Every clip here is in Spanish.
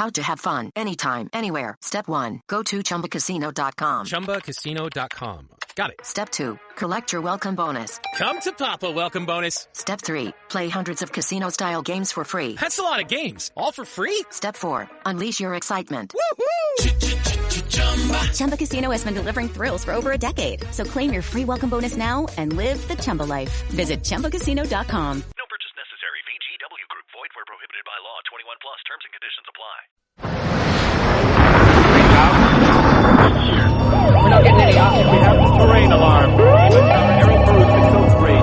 How to have fun anytime, anywhere. Step 1. Go to ChumbaCasino.com. ChumbaCasino.com. Got it. Step 2. Collect your welcome bonus. Come to Papa welcome bonus. Step 3. Play hundreds of casino-style games for free. That's a lot of games. All for free? Step 4. Unleash your excitement. Woohoo! Chumba Casino has been delivering thrills for over a decade. So claim your free welcome bonus now and live the Chumba life. Visit ChumbaCasino.com. No purchase necessary. VGW Group. Void where prohibited by law. 21 plus. Terms and conditions apply. We're not getting any options. We have the terrain alarm.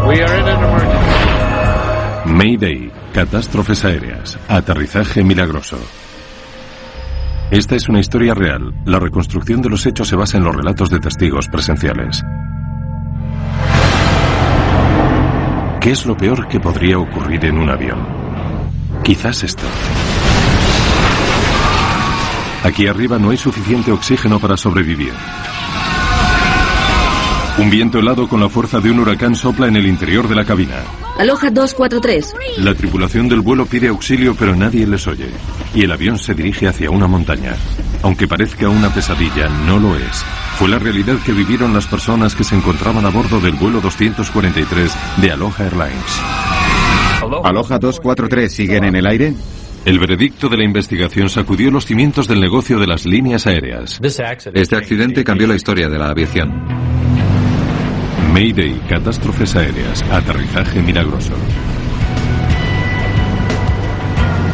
We are in an emergency. Mayday. Catástrofes aéreas. Aterrizaje milagroso. Esta es una historia real. La reconstrucción de los hechos se basa en los relatos de testigos presenciales. ¿Qué es lo peor que podría ocurrir en un avión? Quizás esto. Aquí arriba no hay suficiente oxígeno para sobrevivir. Un viento helado con la fuerza de un huracán sopla en el interior de la cabina. Aloha 243. La tripulación del vuelo pide auxilio, pero nadie les oye. Y el avión se dirige hacia una montaña. Aunque parezca una pesadilla, no lo es. Fue la realidad que vivieron las personas que se encontraban a bordo del vuelo 243 de Aloha Airlines. ¿Aloha 243 siguen en el aire? El veredicto de la investigación sacudió los cimientos del negocio de las líneas aéreas. Este accidente cambió la historia de la aviación. Mayday, catástrofes aéreas, aterrizaje milagroso.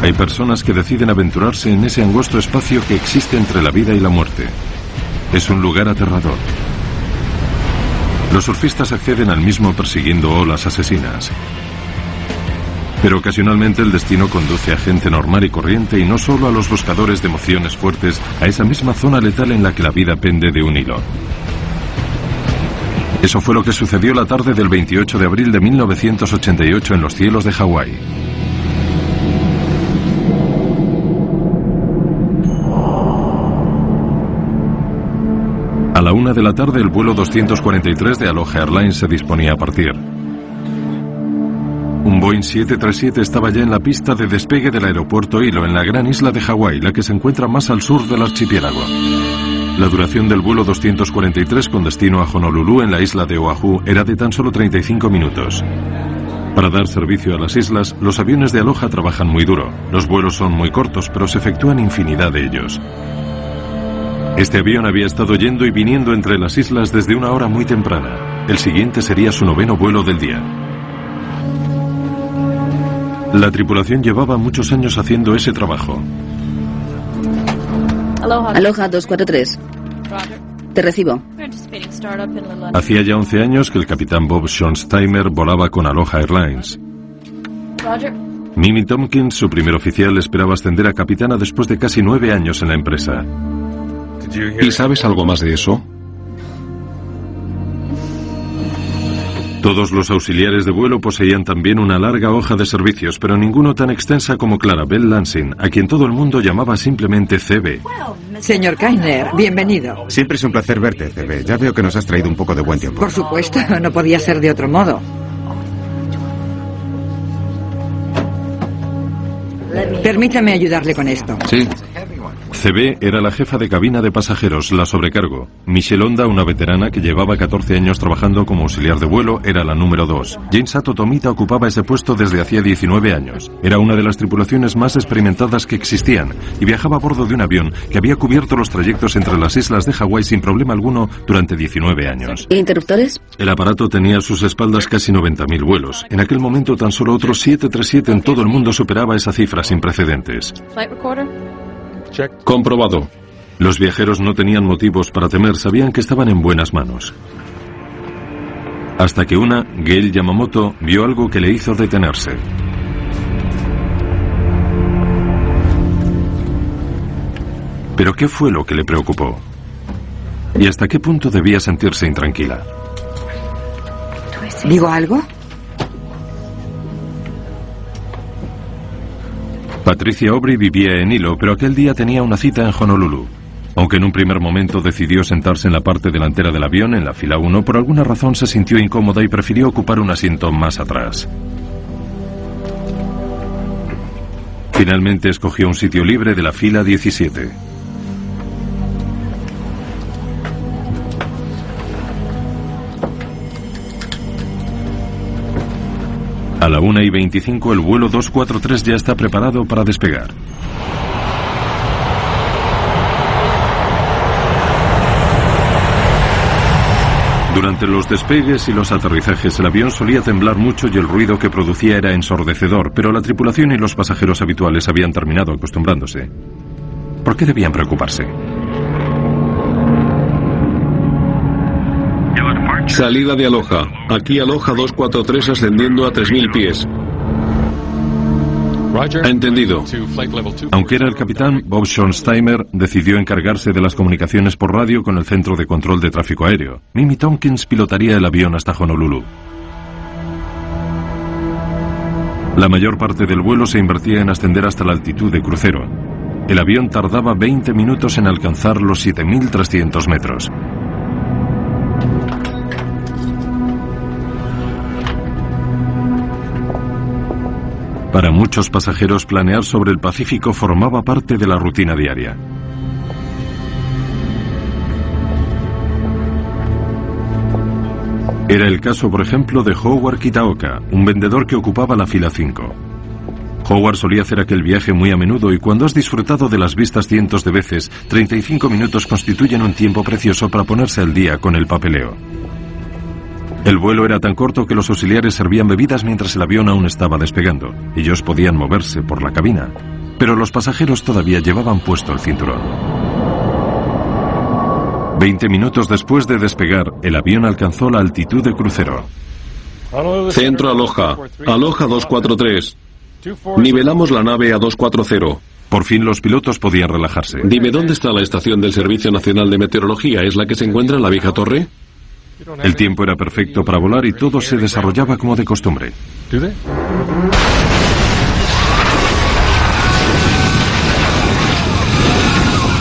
Hay personas que deciden aventurarse en ese angosto espacio que existe entre la vida y la muerte. Es un lugar aterrador. Los surfistas acceden al mismo persiguiendo olas asesinas. Pero ocasionalmente el destino conduce a gente normal y corriente y no solo a los buscadores de emociones fuertes, a esa misma zona letal en la que la vida pende de un hilo. Eso fue lo que sucedió la tarde del 28 de abril de 1988 en los cielos de Hawái. A la 1 de la tarde el vuelo 243 de Aloha Airlines se disponía a partir. Un Boeing 737 estaba ya en la pista de despegue del aeropuerto Hilo, en la gran isla de Hawái, la que se encuentra más al sur del archipiélago. La duración del vuelo 243 con destino a Honolulu, en la isla de Oahu, era de tan solo 35 minutos. Para dar servicio a las islas, los aviones de Aloha trabajan muy duro. Los vuelos son muy cortos, pero se efectúan infinidad de ellos. Este avión había estado yendo y viniendo entre las islas desde una hora muy temprana. El siguiente sería su 9º vuelo del día. La tripulación llevaba muchos años haciendo ese trabajo. Aloha 243. Te recibo. Hacía ya 11 años que el capitán Bob Schonsteimer volaba con Aloha Airlines. Mimi Tompkins, su primer oficial, esperaba ascender a capitana después de casi 9 años en la empresa. ¿Y sabes algo más de eso? Todos los auxiliares de vuelo poseían también una larga hoja de servicios, pero ninguno tan extensa como Clarabelle Lansing, a quien todo el mundo llamaba simplemente CB. Señor Kainer, bienvenido. Siempre es un placer verte, CB. Ya veo que nos has traído un poco de buen tiempo. Por supuesto, no podía ser de otro modo. Permítame ayudarle con esto. Sí. CB era la jefa de cabina de pasajeros, la sobrecargo. Michelle Honda, una veterana que llevaba 14 años trabajando como auxiliar de vuelo, era la número 2. Jane Sato Tomita ocupaba ese puesto desde hacía 19 años. Era una de las tripulaciones más experimentadas que existían y viajaba a bordo de un avión que había cubierto los trayectos entre las islas de Hawái sin problema alguno durante 19 años. ¿Interruptores? El aparato tenía a sus espaldas casi 90.000 vuelos. En aquel momento tan solo otros 737 en todo el mundo superaba esa cifra sin precedentes. Comprobado. Los viajeros no tenían motivos para temer, sabían que estaban en buenas manos. Hasta que Gail Yamamoto, vio algo que le hizo detenerse. ¿Pero qué fue lo que le preocupó? ¿Y hasta qué punto debía sentirse intranquila? ¿Digo algo? Patricia Aubrey vivía en Hilo, pero aquel día tenía una cita en Honolulu. Aunque en un primer momento decidió sentarse en la parte delantera del avión, en la fila 1, por alguna razón se sintió incómoda y prefirió ocupar un asiento más atrás. Finalmente escogió un sitio libre de la fila 17. A la 1:25 el vuelo 243 ya está preparado para despegar. Durante los despegues y los aterrizajes el avión solía temblar mucho y el ruido que producía era ensordecedor, pero la tripulación y los pasajeros habituales habían terminado acostumbrándose. ¿Por qué debían preocuparse? Salida de Aloha. Aquí Aloha 243 ascendiendo a 3000 pies. Entendido. Aunque era el capitán, Bob Schornsteimer decidió encargarse de las comunicaciones por radio con el Centro de Control de Tráfico Aéreo. Mimi Tompkins pilotaría el avión hasta Honolulu. La mayor parte del vuelo se invertía en ascender hasta la altitud de crucero. El avión tardaba 20 minutos en alcanzar los 7.300 metros. Para muchos pasajeros, planear sobre el Pacífico formaba parte de la rutina diaria. Era el caso, por ejemplo, de Howard Kitaoka, un vendedor que ocupaba la fila 5. Howard solía hacer aquel viaje muy a menudo y cuando has disfrutado de las vistas cientos de veces, 35 minutos constituyen un tiempo precioso para ponerse al día con el papeleo. El vuelo era tan corto que los auxiliares servían bebidas mientras el avión aún estaba despegando. Ellos podían moverse por la cabina, pero los pasajeros todavía llevaban puesto el cinturón. 20 minutos después de despegar, el avión alcanzó la altitud de crucero. Centro Aloha. Aloha 243. Nivelamos la nave a 240. Por fin los pilotos podían relajarse. Dime, ¿dónde está la estación del Servicio Nacional de Meteorología? ¿Es la que se encuentra en la vieja torre? El tiempo era perfecto para volar y todo se desarrollaba como de costumbre.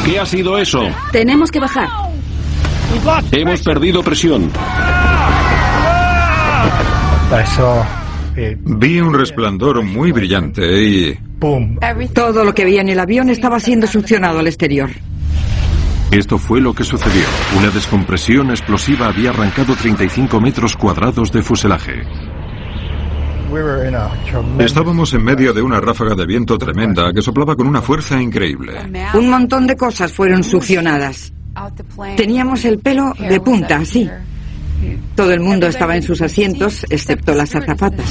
¿Qué ha sido eso? Tenemos que bajar. Hemos perdido presión. Vi un resplandor muy brillante y... Todo lo que había en el avión estaba siendo succionado al exterior. Esto fue lo que sucedió. Una descompresión explosiva había arrancado 35 metros cuadrados de fuselaje. Estábamos en medio de una ráfaga de viento tremenda que soplaba con una fuerza increíble. Un montón de cosas fueron succionadas. Teníamos el pelo de punta, así. Todo el mundo estaba en sus asientos, excepto las azafatas.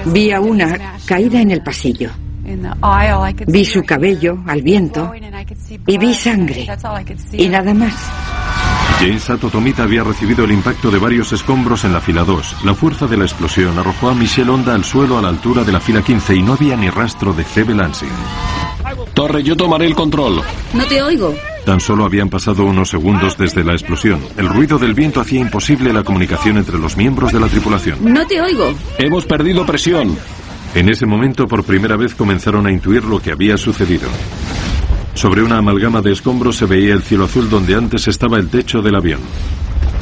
Vi a una caída en el pasillo. Vi su cabello al viento y vi sangre y nada más. Jane Sato Tomita había recibido el impacto de varios escombros en la fila 2. La fuerza de la explosión arrojó a Michelle Honda al suelo a la altura de la fila 15 y no había ni rastro de C.B. Lansing. Torre, yo tomaré el control. No te oigo. Tan solo habían pasado unos segundos desde la explosión. El ruido del viento hacía imposible la comunicación entre los miembros de la tripulación. No te oigo. Hemos perdido presión. En ese momento, por primera vez, comenzaron a intuir lo que había sucedido. Sobre una amalgama de escombros se veía el cielo azul donde antes estaba el techo del avión.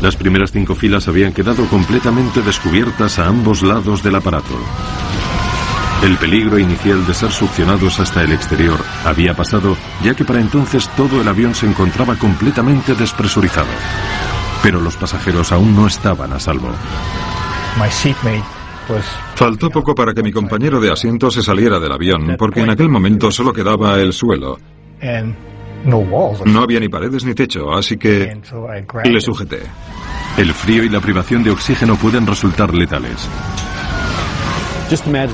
Las primeras 5 filas habían quedado completamente descubiertas a ambos lados del aparato. El peligro inicial de ser succionados hasta el exterior había pasado, ya que para entonces todo el avión se encontraba completamente despresurizado. Pero los pasajeros aún no estaban a salvo. Faltó poco para que mi compañero de asiento se saliera del avión, porque en aquel momento solo quedaba el suelo. No había ni paredes ni techo, así que le sujeté. El frío y la privación de oxígeno pueden resultar letales.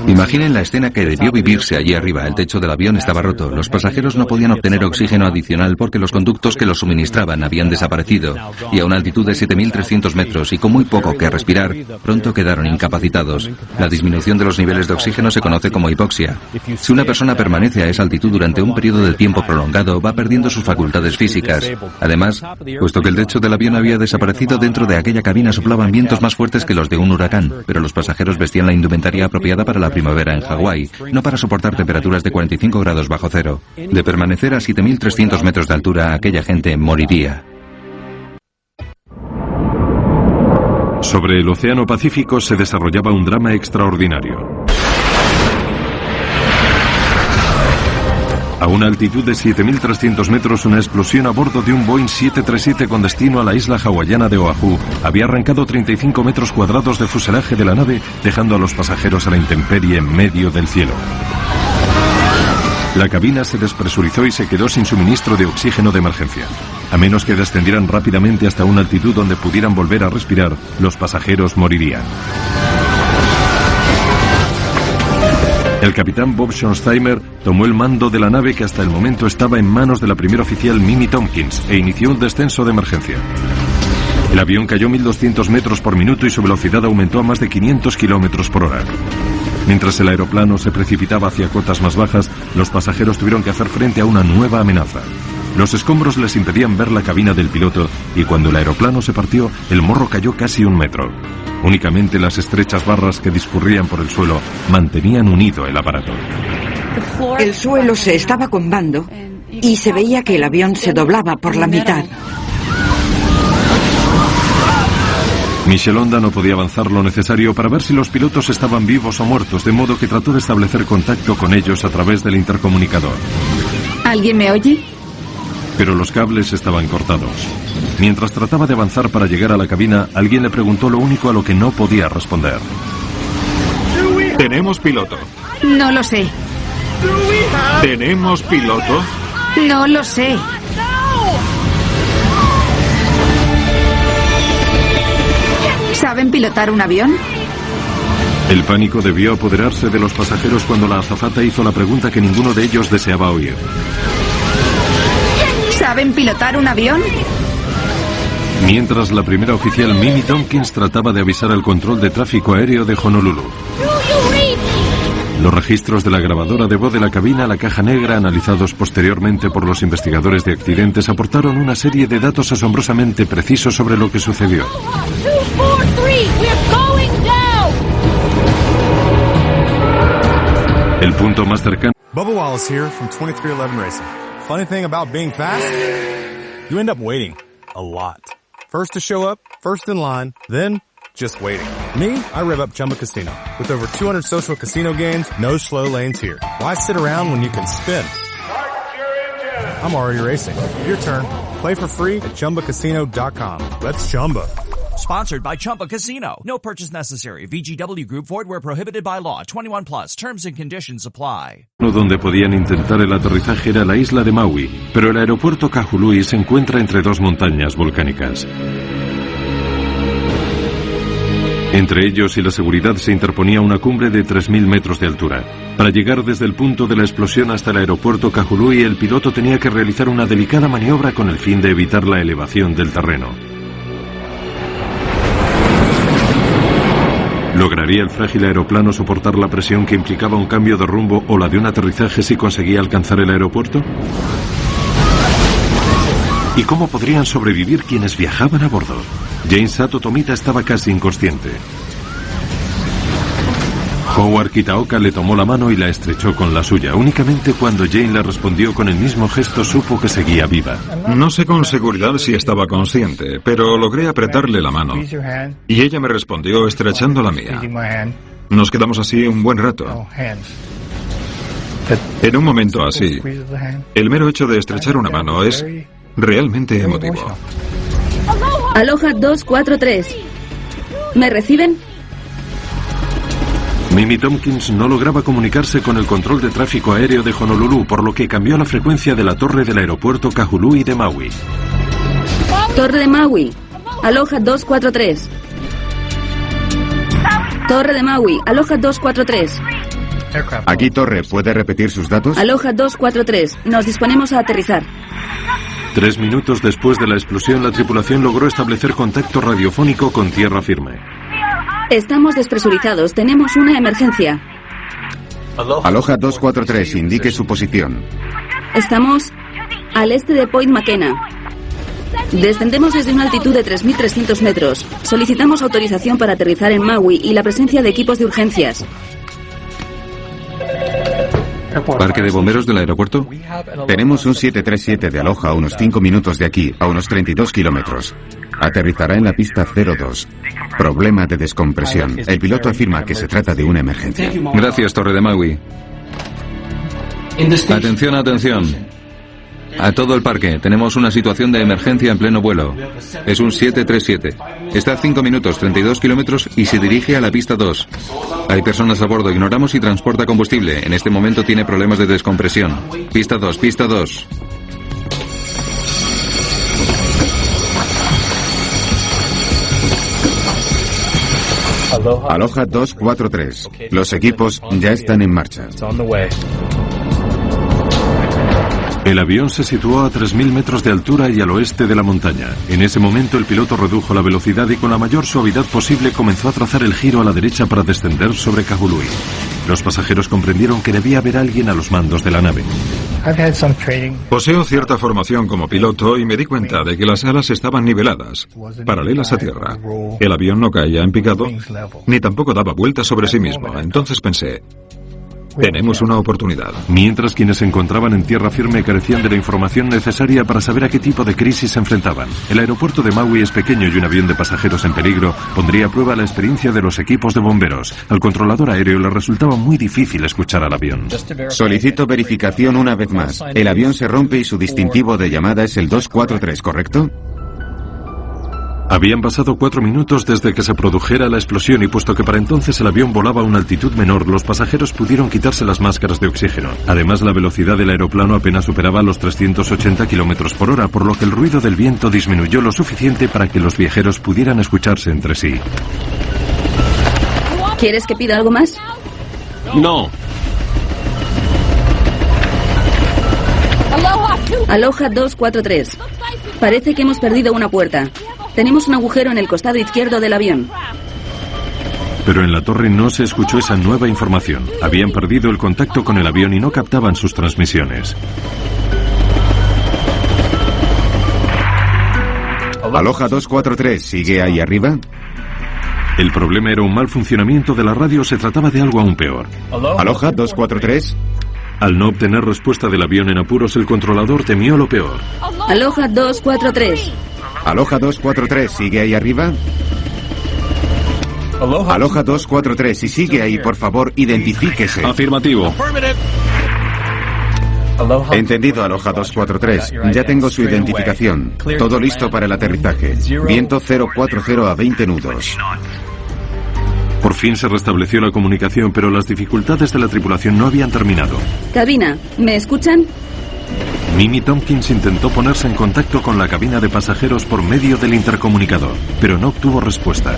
Imaginen la escena que debió vivirse allí arriba. El techo del avión estaba roto. Los pasajeros no podían obtener oxígeno adicional porque los conductos que lo suministraban habían desaparecido. Y a una altitud de 7.300 metros y con muy poco que respirar, pronto quedaron incapacitados. La disminución de los niveles de oxígeno se conoce como hipoxia. Si una persona permanece a esa altitud durante un periodo de tiempo prolongado, va perdiendo sus facultades físicas. Además, puesto que el techo del avión había desaparecido, dentro de aquella cabina soplaban vientos más fuertes que los de un huracán, pero los pasajeros vestían la indumentaria apropiada para la primavera en Hawái, no para soportar temperaturas de 45 grados bajo cero. De permanecer a 7.300 metros de altura, aquella gente moriría. Sobre el Océano Pacífico se desarrollaba un drama extraordinario. una altitud de 7.300 metros, una explosión a bordo de un Boeing 737 con destino a la isla hawaiana de Oahu había arrancado 35 metros cuadrados de fuselaje de la nave, dejando a los pasajeros a la intemperie en medio del cielo. La cabina se despresurizó y se quedó sin suministro de oxígeno de emergencia. A menos que descendieran rápidamente hasta una altitud donde pudieran volver a respirar, los pasajeros morirían. El capitán Bob Schonsteimer tomó el mando de la nave, que hasta el momento estaba en manos de la primera oficial Mimi Tompkins, e inició un descenso de emergencia. El avión cayó 1.200 metros por minuto y su velocidad aumentó a más de 500 kilómetros por hora. Mientras el aeroplano se precipitaba hacia cotas más bajas, los pasajeros tuvieron que hacer frente a una nueva amenaza. Los escombros les impedían ver la cabina del piloto y cuando el aeroplano se partió, el morro cayó casi 1 metro. Únicamente las estrechas barras que discurrían por el suelo mantenían unido el aparato. El suelo se estaba combando y se veía que el avión se doblaba por la mitad. Michelle Honda no podía avanzar lo necesario para ver si los pilotos estaban vivos o muertos, de modo que trató de establecer contacto con ellos a través del intercomunicador. ¿Alguien me oye? Pero los cables estaban cortados. Mientras trataba de avanzar para llegar a la cabina, alguien le preguntó lo único a lo que no podía responder. ¿Tenemos piloto? No lo sé. ¿Tenemos piloto? No lo sé. ¿Saben pilotar un avión? El pánico debió apoderarse de los pasajeros cuando la azafata hizo la pregunta que ninguno de ellos deseaba oír. ¿Saben pilotar un avión? Mientras la primera oficial Mimi Tompkins trataba de avisar al control de tráfico aéreo de Honolulu. Los registros de la grabadora de voz de la cabina a la caja negra, analizados posteriormente por los investigadores de accidentes, aportaron una serie de datos asombrosamente precisos sobre lo que sucedió. El punto más cercano... Bubba Wallace here from 2311 Racing. Funny thing about being fast, you end up waiting a lot. First to show up, first in line, then just waiting. Me, I rev up Chumba Casino. With over 200 social casino games, no slow lanes here. Why sit around when you can spin? I'm already racing. Your turn. Play for free at ChumbaCasino.com. Let's Chumba. Sponsored by Chumba Casino. No purchase necessary. VGW Group. Void where prohibited by law. 21 plus. Terms and conditions apply. Donde podían intentar el aterrizaje era la isla de Maui, pero el aeropuerto Kahului se encuentra entre dos montañas volcánicas. Entre ellos y la seguridad se interponía una cumbre de 3.000 metros de altura. Para llegar desde el punto de la explosión hasta el aeropuerto Kahului, el piloto tenía que realizar una delicada maniobra con el fin de evitar la elevación del terreno. ¿Lograría el frágil aeroplano soportar la presión que implicaba un cambio de rumbo o la de un aterrizaje si conseguía alcanzar el aeropuerto? ¿Y cómo podrían sobrevivir quienes viajaban a bordo? Jane Sato Tomita estaba casi inconsciente. Howard Kitaoka le tomó la mano y la estrechó con la suya. Únicamente cuando Jane le respondió con el mismo gesto supo que seguía viva. No sé con seguridad si estaba consciente, pero logré apretarle la mano. Y ella me respondió estrechando la mía. Nos quedamos así un buen rato. En un momento así, el mero hecho de estrechar una mano es realmente emotivo. Aloha 243. ¿Me reciben? Mimi Tompkins no lograba comunicarse con el control de tráfico aéreo de Honolulu, por lo que cambió la frecuencia de la torre del aeropuerto Kahului de Maui. Torre de Maui. Aloha 243. Torre de Maui. Aloha 243. Aquí Torre, ¿puede repetir sus datos? Aloha 243. Nos disponemos a aterrizar. 3 minutos después de la explosión, la tripulación logró establecer contacto radiofónico con tierra firme. Estamos despresurizados. Tenemos una emergencia. Aloha 243, indique su posición. Estamos al este de Point McKenna. Descendemos desde una altitud de 3.300 metros. Solicitamos autorización para aterrizar en Maui y la presencia de equipos de urgencias. ¿Parque de bomberos del aeropuerto? Tenemos un 737 de Aloha a unos 5 minutos de aquí, a unos 32 kilómetros. Aterrizará en la pista 02. Problema de descompresión. El piloto afirma que se trata de una emergencia. Gracias, Torre de Maui. Atención, atención. A todo el parque, tenemos una situación de emergencia en pleno vuelo. Es un 737. Está a 5 minutos, 32 kilómetros y se dirige a la pista 2. Hay personas a bordo, ignoramos si transporta combustible. En este momento tiene problemas de descompresión. Pista 2, pista 2. Aloha 243. Los equipos ya están en marcha. El avión se situó a 3.000 metros de altura y al oeste de la montaña. En ese momento el piloto redujo la velocidad y con la mayor suavidad posible comenzó a trazar el giro a la derecha para descender sobre Kahului. Los pasajeros comprendieron que debía haber alguien a los mandos de la nave. Poseo cierta formación como piloto y me di cuenta de que las alas estaban niveladas, paralelas a tierra. El avión no caía en picado, ni tampoco daba vueltas sobre sí mismo. Entonces pensé, tenemos una oportunidad. Mientras quienes se encontraban en tierra firme carecían de la información necesaria para saber a qué tipo de crisis se enfrentaban. El aeropuerto de Maui es pequeño y un avión de pasajeros en peligro pondría a prueba la experiencia de los equipos de bomberos. Al controlador aéreo le resultaba muy difícil escuchar al avión. Solicito verificación una vez más. El avión se rompe y su distintivo de llamada es el 243, ¿correcto? Habían pasado 4 minutos desde que se produjera la explosión y puesto que para entonces el avión volaba a una altitud menor, los pasajeros pudieron quitarse las máscaras de oxígeno. Además, la velocidad del aeroplano apenas superaba los 380 kilómetros por hora, por lo que el ruido del viento disminuyó lo suficiente para que los viajeros pudieran escucharse entre sí. ¿Quieres que pida algo más? No. Aloha 243. Parece que hemos perdido una puerta. Tenemos un agujero en el costado izquierdo del avión. Pero en la torre no se escuchó esa nueva información. Habían perdido el contacto con el avión y no captaban sus transmisiones. Aloha 243, ¿sigue ahí arriba? El problema era un mal funcionamiento de la radio, se trataba de algo aún peor. Aloha 243. Al no obtener respuesta del avión en apuros, el controlador temió lo peor. Aloha 243. Aloha 243, ¿sigue ahí arriba? Aloha 243, si sigue ahí, por favor, identifíquese. Afirmativo. Entendido, Aloha 243. Ya tengo su identificación. Todo listo para el aterrizaje. Viento 040 a 20 nudos. Por fin se restableció la comunicación, pero las dificultades de la tripulación no habían terminado. Cabina, ¿me escuchan? Mimi Tompkins intentó ponerse en contacto con la cabina de pasajeros por medio del intercomunicador, pero no obtuvo respuesta.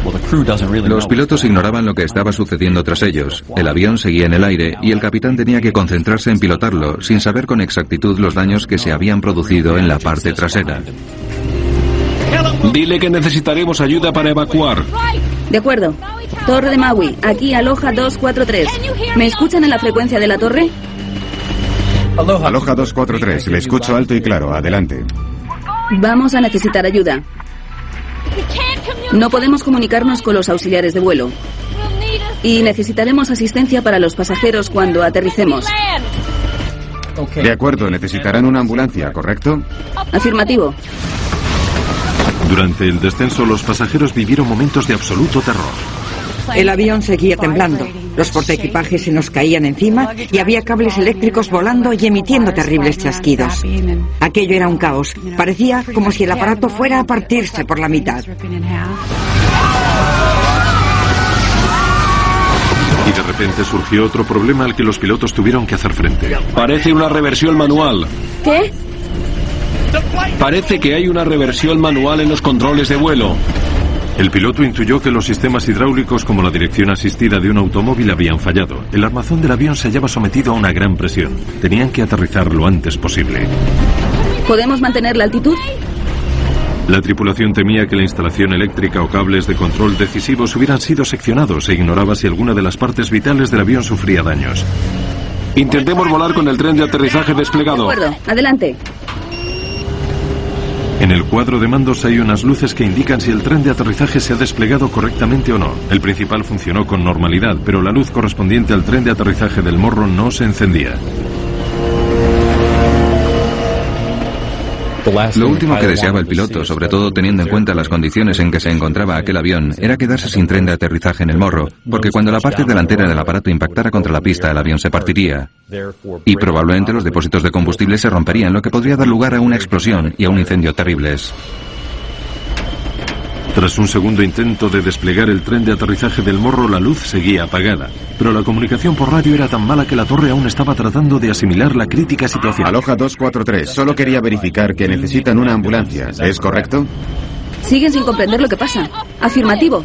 Los pilotos ignoraban lo que estaba sucediendo tras ellos. El avión seguía en el aire y el capitán tenía que concentrarse en pilotarlo, sin saber con exactitud los daños que se habían producido en la parte trasera. Dile que necesitaremos ayuda para evacuar. De acuerdo. Torre de Maui, aquí Aloha 243. ¿Me escuchan en la frecuencia de la torre? Aloha 243, le escucho alto y claro, adelante. Vamos a necesitar ayuda. No podemos comunicarnos con los auxiliares de vuelo. Y necesitaremos asistencia para los pasajeros cuando aterricemos. De acuerdo, necesitarán una ambulancia, ¿correcto? Afirmativo. Durante el descenso, los pasajeros vivieron momentos de absoluto terror. El avión seguía temblando. Los portaequipajes se nos caían encima y había cables eléctricos volando y emitiendo terribles chasquidos. Aquello era un caos. Parecía como si el aparato fuera a partirse por la mitad. Y de repente surgió otro problema al que los pilotos tuvieron que hacer frente. Parece una reversión manual. ¿Qué? Parece que hay una reversión manual en los controles de vuelo. El piloto intuyó que los sistemas hidráulicos como la dirección asistida de un automóvil habían fallado. El armazón del avión se hallaba sometido a una gran presión. Tenían que aterrizar lo antes posible. ¿Podemos mantener la altitud? La tripulación temía que la instalación eléctrica o cables de control decisivos hubieran sido seccionados e ignoraba si alguna de las partes vitales del avión sufría daños. Intentemos volar con el tren de aterrizaje desplegado. De acuerdo, adelante. En el cuadro de mandos hay unas luces que indican si el tren de aterrizaje se ha desplegado correctamente o no. El principal funcionó con normalidad, pero la luz correspondiente al tren de aterrizaje del morro no se encendía. Lo último que deseaba el piloto, sobre todo teniendo en cuenta las condiciones en que se encontraba aquel avión, era quedarse sin tren de aterrizaje en el morro, porque cuando la parte delantera del aparato impactara contra la pista, el avión se partiría. Y probablemente los depósitos de combustible se romperían, lo que podría dar lugar a una explosión y a un incendio terribles. Tras un segundo intento de desplegar el tren de aterrizaje del morro, la luz seguía apagada. Pero la comunicación por radio era tan mala que la torre aún estaba tratando de asimilar la crítica situación. Aloha 243, solo quería verificar que necesitan una ambulancia. ¿Es correcto? Siguen sin comprender lo que pasa. Afirmativo.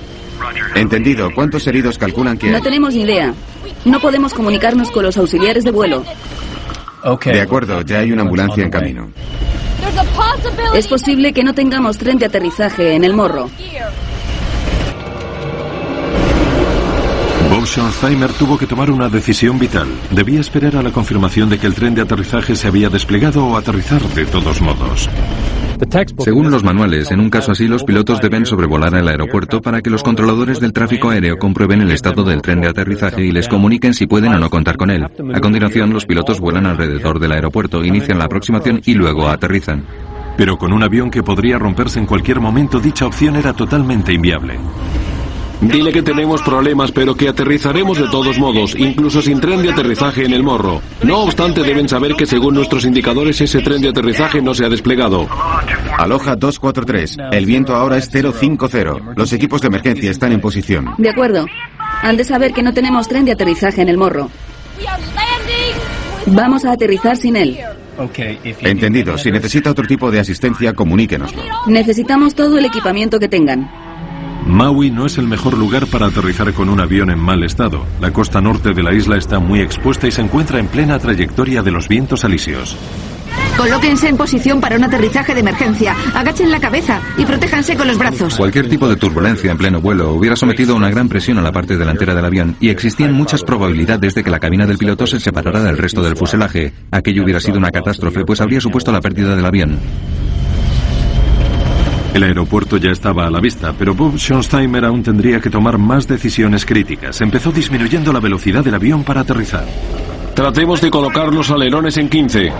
Entendido. ¿Cuántos heridos calculan que hay? No tenemos ni idea. No podemos comunicarnos con los auxiliares de vuelo. De acuerdo, ya hay una ambulancia en camino. Es posible que no tengamos tren de aterrizaje en el morro. Bob Schonheimer tuvo que tomar una decisión vital. Debía esperar a la confirmación de que el tren de aterrizaje se había desplegado o aterrizar de todos modos. Según los manuales, en un caso así los pilotos deben sobrevolar el aeropuerto para que los controladores del tráfico aéreo comprueben el estado del tren de aterrizaje y les comuniquen si pueden o no contar con él. A continuación, los pilotos vuelan alrededor del aeropuerto, inician la aproximación y luego aterrizan. Pero con un avión que podría romperse en cualquier momento, dicha opción era totalmente inviable. Dile que tenemos problemas, pero que aterrizaremos de todos modos, incluso sin tren de aterrizaje en el morro. No obstante, deben saber que según nuestros indicadores ese tren de aterrizaje no se ha desplegado. Aloha 243, el viento ahora es 050. Los equipos de emergencia están en posición. De acuerdo. Han de saber que no tenemos tren de aterrizaje en el morro. Vamos a aterrizar sin él. Entendido. Si necesita otro tipo de asistencia, comuníquenoslo. Necesitamos todo el equipamiento que tengan. Maui no es el mejor lugar para aterrizar con un avión en mal estado. La costa norte de la isla está muy expuesta y se encuentra en plena trayectoria de los vientos alisios. Colóquense en posición para un aterrizaje de emergencia. Agachen la cabeza y protéjanse con los brazos. Cualquier tipo de turbulencia en pleno vuelo hubiera sometido a una gran presión a la parte delantera del avión y existían muchas probabilidades de que la cabina del piloto se separara del resto del fuselaje. Aquello hubiera sido una catástrofe, pues habría supuesto la pérdida del avión. El aeropuerto ya estaba a la vista, pero Bob Schonheimer aún tendría que tomar más decisiones críticas. Empezó disminuyendo la velocidad del avión para aterrizar. Tratemos de colocar los alerones en 15.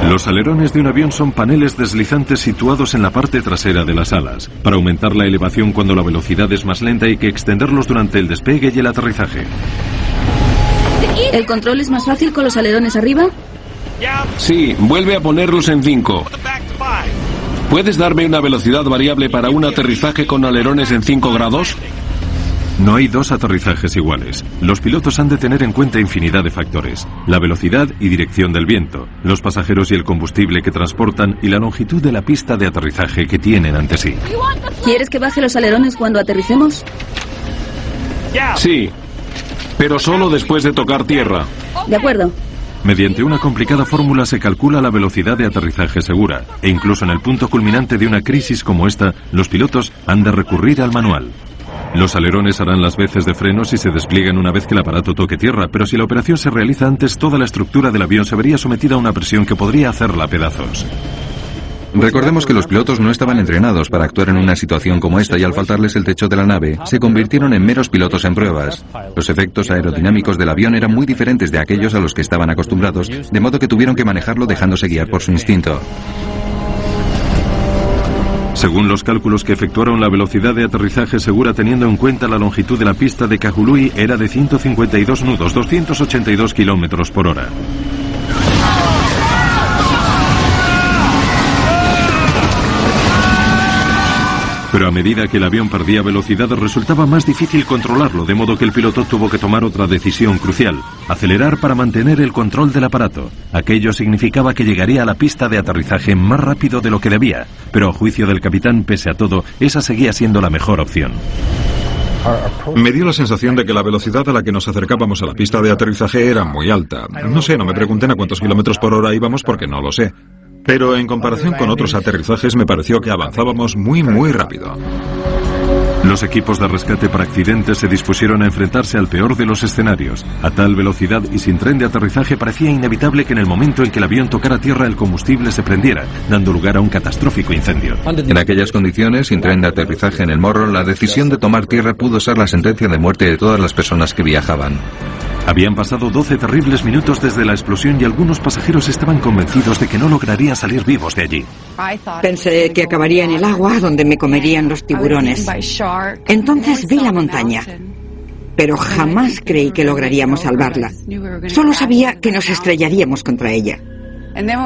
Los alerones de un avión son paneles deslizantes situados en la parte trasera de las alas. Para aumentar la elevación cuando la velocidad es más lenta hay que extenderlos durante el despegue y el aterrizaje. ¿El control es más fácil con los alerones arriba? Sí, vuelve a ponerlos en 5. ¿Puedes darme una velocidad variable para un aterrizaje con alerones en 5 grados? No hay dos aterrizajes iguales. Los pilotos han de tener en cuenta infinidad de factores. La velocidad y dirección del viento, los pasajeros y el combustible que transportan y la longitud de la pista de aterrizaje que tienen ante sí. ¿Quieres que baje los alerones cuando aterricemos? Sí, pero solo después de tocar tierra. De acuerdo. Mediante una complicada fórmula se calcula la velocidad de aterrizaje segura, e incluso en el punto culminante de una crisis como esta, los pilotos han de recurrir al manual. Los alerones harán las veces de freno si se despliegan una vez que el aparato toque tierra, pero si la operación se realiza antes, toda la estructura del avión se vería sometida a una presión que podría hacerla a pedazos. Recordemos que los pilotos no estaban entrenados para actuar en una situación como esta y al faltarles el techo de la nave, se convirtieron en meros pilotos en pruebas. Los efectos aerodinámicos del avión eran muy diferentes de aquellos a los que estaban acostumbrados, de modo que tuvieron que manejarlo dejándose guiar por su instinto. Según los cálculos que efectuaron, la velocidad de aterrizaje segura teniendo en cuenta la longitud de la pista de Kahului era de 152 nudos, 282 kilómetros por hora. Pero a medida que el avión perdía velocidad resultaba más difícil controlarlo, de modo que el piloto tuvo que tomar otra decisión crucial: acelerar para mantener el control del aparato. Aquello significaba que llegaría a la pista de aterrizaje más rápido de lo que debía, pero a juicio del capitán, pese a todo, esa seguía siendo la mejor opción. Me dio la sensación de que la velocidad a la que nos acercábamos a la pista de aterrizaje era muy alta. No sé, no me pregunten a cuántos kilómetros por hora íbamos porque no lo sé. Pero en comparación con otros aterrizajes me pareció que avanzábamos muy rápido. Los equipos de rescate por accidentes se dispusieron a enfrentarse al peor de los escenarios. A tal velocidad y sin tren de aterrizaje parecía inevitable que en el momento en que el avión tocara tierra el combustible se prendiera, dando lugar a un catastrófico incendio. En aquellas condiciones, sin tren de aterrizaje en el morro, la decisión de tomar tierra pudo ser la sentencia de muerte de todas las personas que viajaban. Habían pasado 12 terribles minutos desde la explosión y algunos pasajeros estaban convencidos de que no lograrían salir vivos de allí. Pensé que acabaría en el agua donde me comerían los tiburones. Entonces vi la montaña. Pero jamás creí que lograríamos salvarla. Solo sabía que nos estrellaríamos contra ella.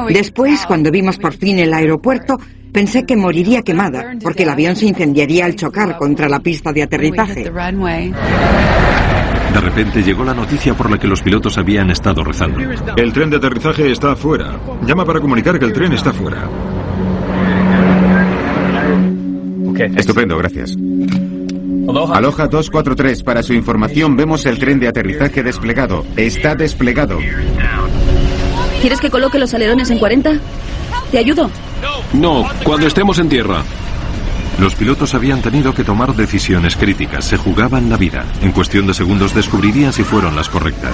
Después, cuando vimos por fin el aeropuerto, pensé que moriría quemada, porque el avión se incendiaría al chocar contra la pista de aterrizaje. De repente llegó la noticia por la que los pilotos habían estado rezando. El tren de aterrizaje está afuera. Llama para comunicar que el tren está afuera. Estupendo, gracias. Aloha 243, para su información vemos el tren de aterrizaje desplegado. Está desplegado. ¿Quieres que coloque los alerones en 40? ¿Te ayudo? No, cuando estemos en tierra. Los pilotos habían tenido que tomar decisiones críticas. Se jugaban la vida. En cuestión de segundos descubrirían si fueron las correctas.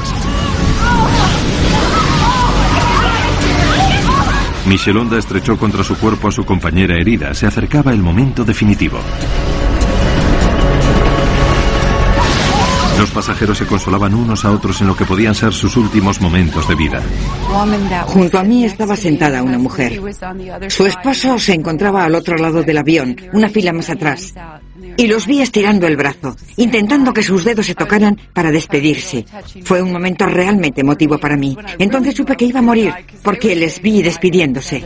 Michelonda estrechó contra su cuerpo a su compañera herida. Se acercaba el momento definitivo. Los pasajeros se consolaban unos a otros en lo que podían ser sus últimos momentos de vida. Junto a mí estaba sentada una mujer. Su esposo se encontraba al otro lado del avión, una fila más atrás. Y los vi estirando el brazo, intentando que sus dedos se tocaran para despedirse. Fue un momento realmente emotivo para mí. Entonces supe que iba a morir, porque les vi despidiéndose.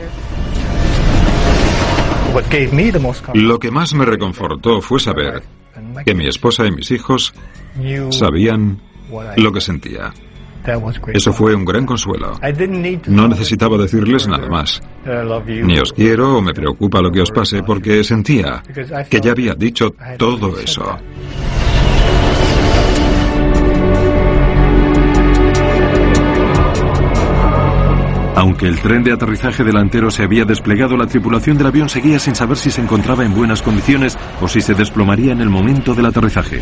Lo que más me reconfortó fue saber que mi esposa y mis hijos sabían lo que sentía. Eso fue un gran consuelo. No necesitaba decirles nada más. Ni os quiero o me preocupa lo que os pase, porque sentía que ya había dicho todo eso. Aunque el tren de aterrizaje delantero se había desplegado, la tripulación del avión seguía sin saber si se encontraba en buenas condiciones o si se desplomaría en el momento del aterrizaje.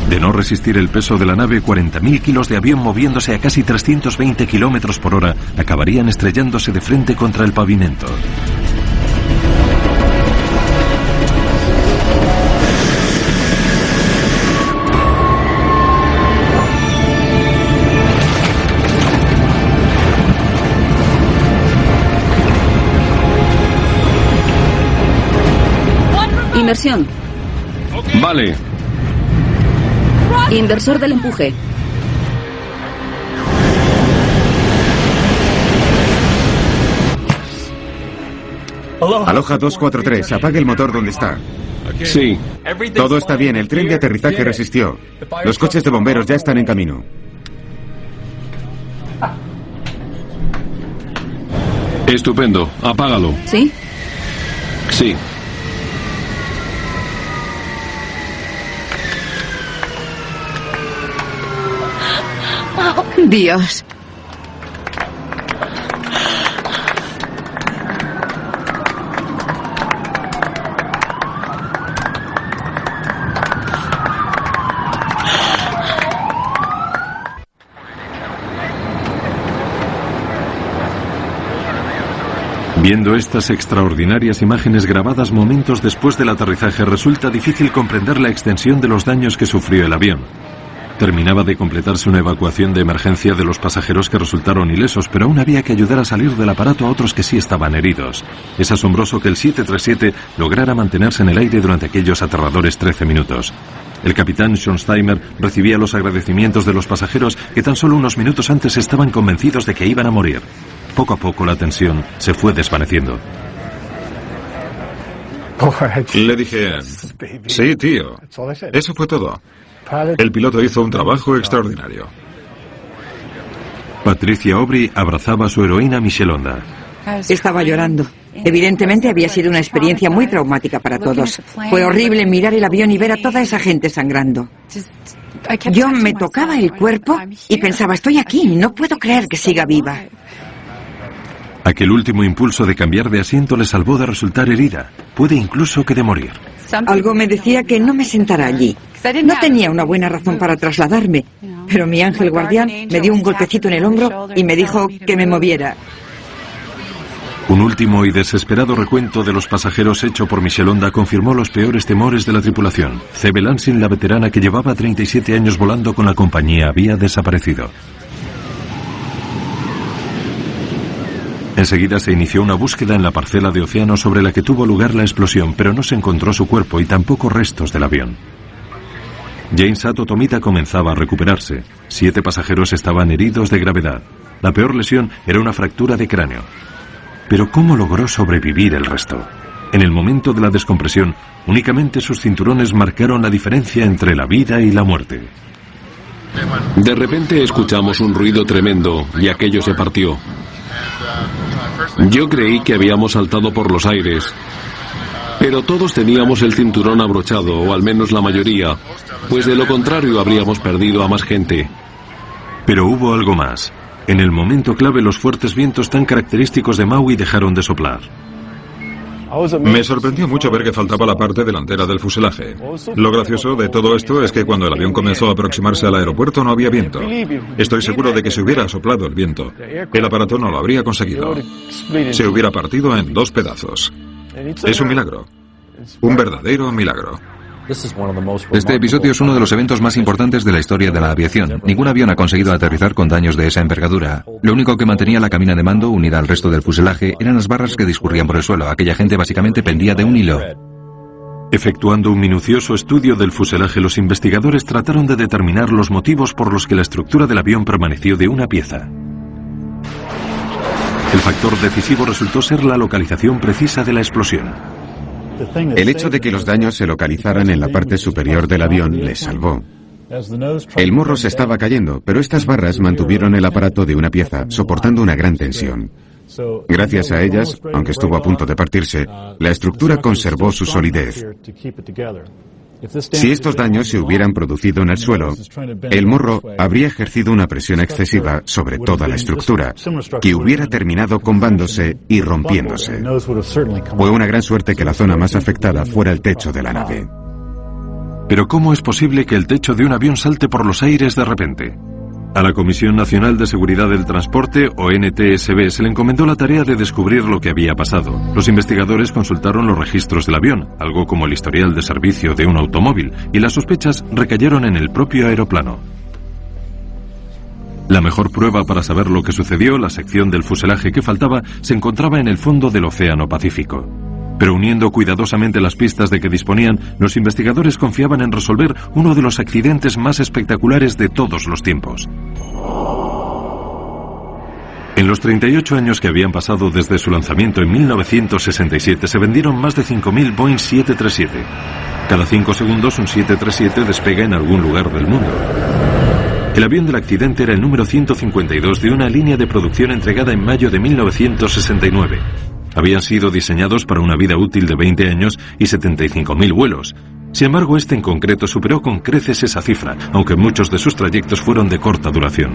De no resistir el peso de la nave, 40.000 kilos de avión moviéndose a casi 320 kilómetros por hora acabarían estrellándose de frente contra el pavimento. Inversión. Vale. Inversor del empuje. Aloha 243, apague el motor donde está. Sí. Todo está bien, el tren de aterrizaje resistió. Los coches de bomberos ya están en camino. Estupendo, apágalo. ¿Sí? Sí. Dios. Viendo estas extraordinarias imágenes grabadas momentos después del aterrizaje, resulta difícil comprender la extensión de los daños que sufrió el avión. Terminaba de completarse una evacuación de emergencia de los pasajeros que resultaron ilesos, pero aún había que ayudar a salir del aparato a otros que sí estaban heridos. Es asombroso que el 737 lograra mantenerse en el aire durante aquellos aterradores 13 minutos. El capitán Schonsteimer recibía los agradecimientos de los pasajeros que tan solo unos minutos antes estaban convencidos de que iban a morir. Poco a poco la tensión se fue desvaneciendo. Le dije, sí, tío. Eso fue todo. El piloto hizo un trabajo extraordinario. Patricia Aubry abrazaba a su heroína Michelonda. Estaba llorando. Evidentemente había sido una experiencia muy traumática para todos. Fue horrible mirar el avión y ver a toda esa gente sangrando. Yo me tocaba el cuerpo y pensaba, estoy aquí, no puedo creer que siga viva. Aquel último impulso de cambiar de asiento le salvó de resultar herida. Puede incluso que de morir. Algo me decía que no me sentara allí. No tenía una buena razón para trasladarme, pero mi ángel guardián me dio un golpecito en el hombro y me dijo que me moviera. Un último y desesperado recuento de los pasajeros hecho por Michel Honda confirmó los peores temores de la tripulación. Cebe Lansing, la veterana que llevaba 37 años volando con la compañía, había desaparecido. Enseguida se inició una búsqueda en la parcela de océano sobre la que tuvo lugar la explosión, pero no se encontró su cuerpo y tampoco restos del avión. James Sato Tomita comenzaba a recuperarse. 7 pasajeros estaban heridos de gravedad. La peor lesión era una fractura de cráneo. Pero ¿cómo logró sobrevivir el resto? En el momento de la descompresión, únicamente sus cinturones marcaron la diferencia entre la vida y la muerte. De repente escuchamos un ruido tremendo y aquello se partió. Yo creí que habíamos saltado por los aires, pero todos teníamos el cinturón abrochado, o al menos la mayoría, pues de lo contrario habríamos perdido a más gente. Pero hubo algo más. En el momento clave, los fuertes vientos tan característicos de Maui dejaron de soplar. Me sorprendió mucho ver que faltaba la parte delantera del fuselaje. Lo gracioso de todo esto es que cuando el avión comenzó a aproximarse al aeropuerto no había viento. Estoy seguro de que si hubiera soplado el viento, el aparato no lo habría conseguido. Se hubiera partido en 2 pedazos. Es un milagro. Un verdadero milagro. Este episodio es uno de los eventos más importantes de la historia de la aviación. Ningún avión ha conseguido aterrizar con daños de esa envergadura. Lo único que mantenía la cabina de mando unida al resto del fuselaje eran las barras que discurrían por el suelo. Aquella gente básicamente pendía de un hilo. Efectuando un minucioso estudio del fuselaje, los investigadores trataron de determinar los motivos por los que la estructura del avión permaneció de una pieza. El factor decisivo resultó ser la localización precisa de la explosión. El hecho de que los daños se localizaran en la parte superior del avión les salvó. El morro se estaba cayendo, pero estas barras mantuvieron el aparato de una pieza, soportando una gran tensión. Gracias a ellas, aunque estuvo a punto de partirse, la estructura conservó su solidez. Si estos daños se hubieran producido en el suelo, el morro habría ejercido una presión excesiva sobre toda la estructura, que hubiera terminado combándose y rompiéndose. Fue una gran suerte que la zona más afectada fuera el techo de la nave. Pero ¿cómo es posible que el techo de un avión salte por los aires de repente? A la Comisión Nacional de Seguridad del Transporte, o NTSB, se le encomendó la tarea de descubrir lo que había pasado. Los investigadores consultaron los registros del avión, algo como el historial de servicio de un automóvil, y las sospechas recayeron en el propio aeroplano. La mejor prueba para saber lo que sucedió, la sección del fuselaje que faltaba, se encontraba en el fondo del Océano Pacífico. Pero uniendo cuidadosamente las pistas de que disponían, los investigadores confiaban en resolver uno de los accidentes más espectaculares de todos los tiempos. En los 38 años que habían pasado desde su lanzamiento en 1967, se vendieron más de 5.000 Boeing 737. Cada 5 segundos un 737 despega en algún lugar del mundo. El avión del accidente era el número 152 de una línea de producción entregada en mayo de 1969. Habían sido diseñados para una vida útil de 20 años y 75.000 vuelos. Sin embargo, este en concreto superó con creces esa cifra, aunque muchos de sus trayectos fueron de corta duración.